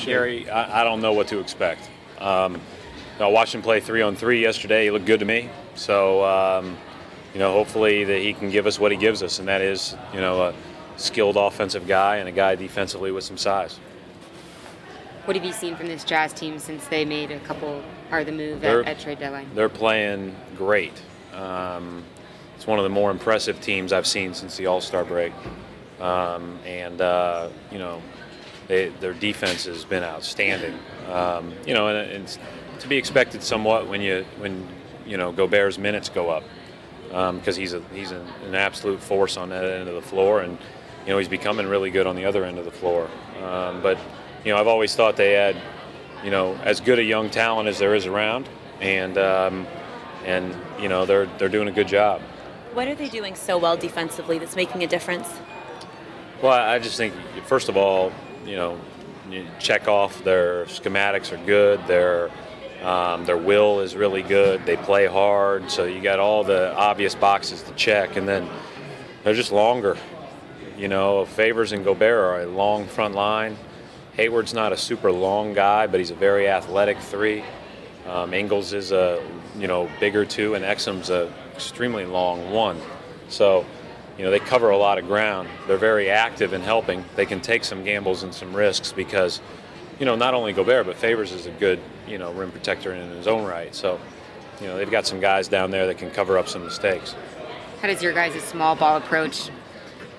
KYRIE, I don't know what to expect. I watched him play 3-on-3 yesterday. He looked good to me. So, hopefully that he can give us what he gives us, and that is, a skilled offensive guy and a guy defensively with some size. What have you seen from this Jazz team since they made the move at trade deadline? They're playing great. It's one of the more impressive teams I've seen since the All-Star break. Their defense has been outstanding. And it's to be expected somewhat when Gobert's minutes go up, because he's an absolute force on that end of the floor, and he's becoming really good on the other end of the floor. But I've always thought they had as good a young talent as there is around, and they're doing a good job. What are they doing so well defensively that's making a difference? Well, I just think, first of all, you check off their schematics are good. Their will is really good. They play hard, so you got all the obvious boxes to check, and then they're just longer. Favors and Gobert are a long front line. Hayward's not a super long guy, but he's a very athletic three. Ingles is a bigger two, and Exum's a extremely long one. So they cover a lot of ground. They're very active in helping. They can take some gambles and some risks because not only Gobert, but Favors is a good rim protector in his own right. So they've got some guys down there that can cover up some mistakes. How does your guys' small ball approach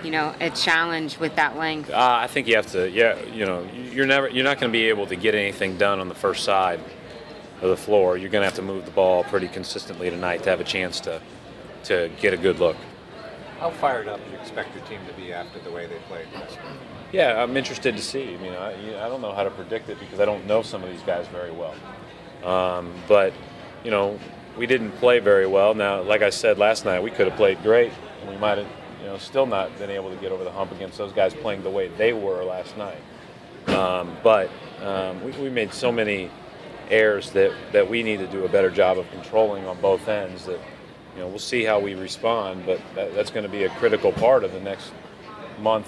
a challenge with that length? I think you have to. You're not going to be able to get anything done on the first side of the floor. You're going to have to move the ball pretty consistently tonight to have a chance to get a good look. How fired up do you expect your team to be after the way they played? Yeah, I'm interested to see. I don't know how to predict it because I don't know some of these guys very well. But we didn't play very well. Now, like I said last night, we could have played great, and we might have still not been able to get over the hump against those guys playing the way they were last night. But we made so many errors that we need to do a better job of controlling on both ends. That we'll see how we respond, but that's going to be a critical part of the next month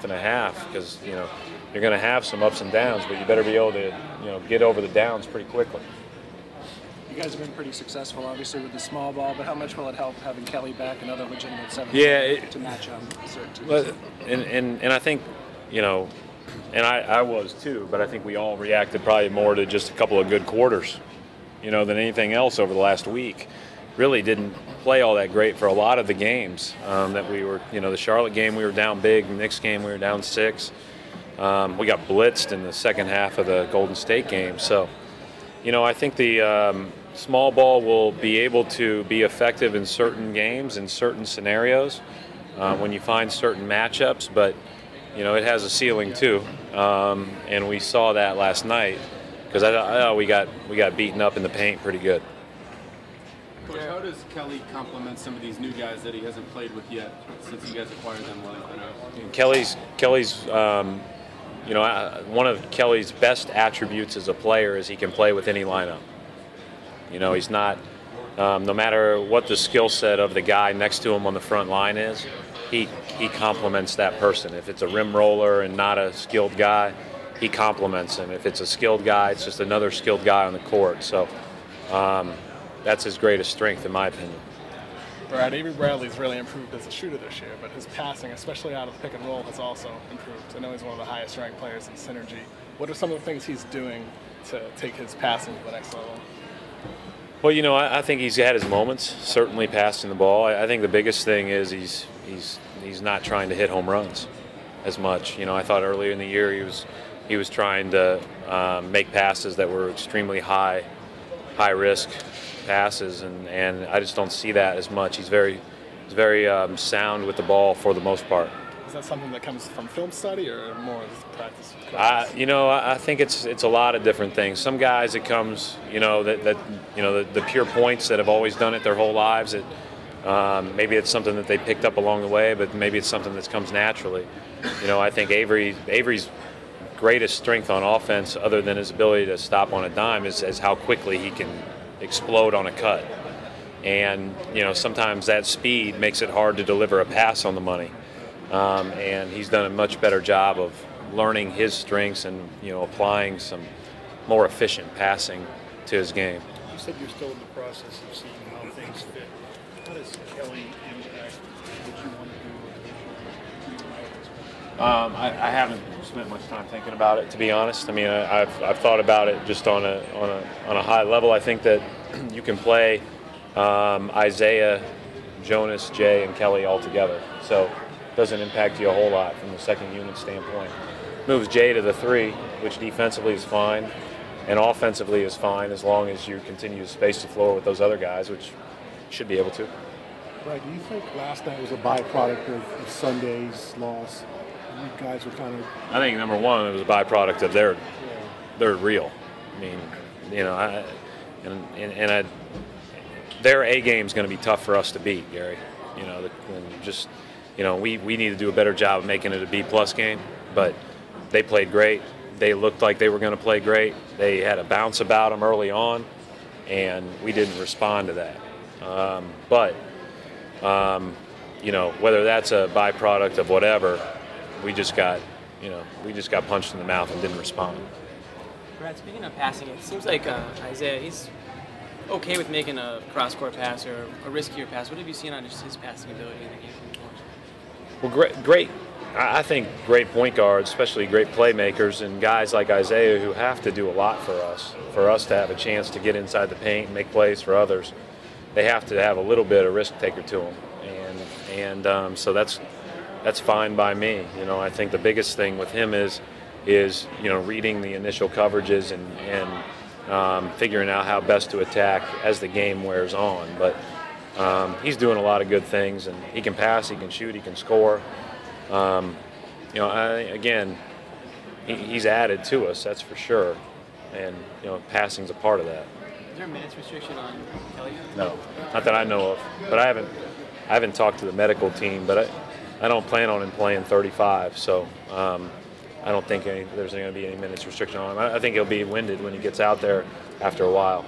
and a half, because you're going to have some ups and downs, but you better be able to get over the downs pretty quickly. You guys have been pretty successful, obviously, with the small ball, but how much will it help having Kelly back, another legitimate seven to match certain teams? And I think, and I was too, but I think we all reacted probably more to just a couple of good quarters, than anything else over the last week. Really didn't play all that great for a lot of the games that we were, the Charlotte game we were down big, the Knicks game we were down 6. We got blitzed in the second half of the Golden State game. So, I think the small ball will be able to be effective in certain games, in certain scenarios, when you find certain matchups, but, it has a ceiling too. And we saw that last night because I thought we got beaten up in the paint pretty good. Coach, how does Kelly complement some of these new guys that he hasn't played with yet since you guys acquired them? Kelly's one of Kelly's best attributes as a player is he can play with any lineup. He's not, no matter what the skill set of the guy next to him on the front line is, he complements that person. If it's a rim roller and not a skilled guy, he complements him. If it's a skilled guy, it's just another skilled guy on the court. So that's his greatest strength, in my opinion. Brad, Avery Bradley's really improved as a shooter this year, but his passing, especially out of pick and roll, has also improved. I know he's one of the highest ranked players in Synergy. What are some of the things he's doing to take his passing to the next level? Well, I think he's had his moments, certainly passing the ball. I think the biggest thing is he's not trying to hit home runs as much. I thought earlier in the year he was trying to make passes that were extremely high risk passes, and I just don't see that as much. He's very sound with the ball for the most part. Is that something that comes from film study or more practice? I think it's a lot of different things. Some guys it comes, the pure points that have always done it their whole lives. Maybe it's something that they picked up along the way, but maybe it's something that comes naturally. I think Avery's greatest strength on offense, other than his ability to stop on a dime, is how quickly he can explode on a cut. And sometimes that speed makes it hard to deliver a pass on the money. And he's done a much better job of learning his strengths and applying some more efficient passing to his game. You said you're still in the process of seeing how things fit. How does Kelly impact what you want to do? I haven't spent much time thinking about it, to be honest. I mean, I've thought about it just on a high level. I think that you can play Isaiah, Jonas, Jay, and Kelly all together, so it doesn't impact you a whole lot from the second unit standpoint. Moves Jay to the 3, which defensively is fine, and offensively is fine as long as you continue to space the floor with those other guys, which you should be able to. Right. Do you think last night was a byproduct of Sunday's loss? You guys were kind of. I think number one, it was a byproduct of they're real. I mean, their A game is going to be tough for us to beat, Gary. We need to do a better job of making it a B+ game. But they played great. They looked like they were going to play great. They had a bounce about them early on, and we didn't respond to that. Whether that's a byproduct of whatever, we just got punched in the mouth and didn't respond. Brad, speaking of passing, it seems like Isaiah, he's okay with making a cross-court pass or a riskier pass. What have you seen on his passing ability in the game? Well, great. I think great point guards, especially great playmakers, and guys like Isaiah who have to do a lot for us to have a chance to get inside the paint and make plays for others. They have to have a little bit of risk taker to them, and so that's fine by me. I think the biggest thing with him is reading the initial coverages and figuring out how best to attack as the game wears on. But he's doing a lot of good things, and he can pass, he can shoot, he can score. Again, he's added to us, that's for sure, and passing's a part of that. Is there a minutes restriction on Kelly? No, not that I know of. But I haven't talked to the medical team, but I don't plan on him playing 35, so I don't think there's going to be any minutes restriction on him. I think he'll be winded when he gets out there after a while.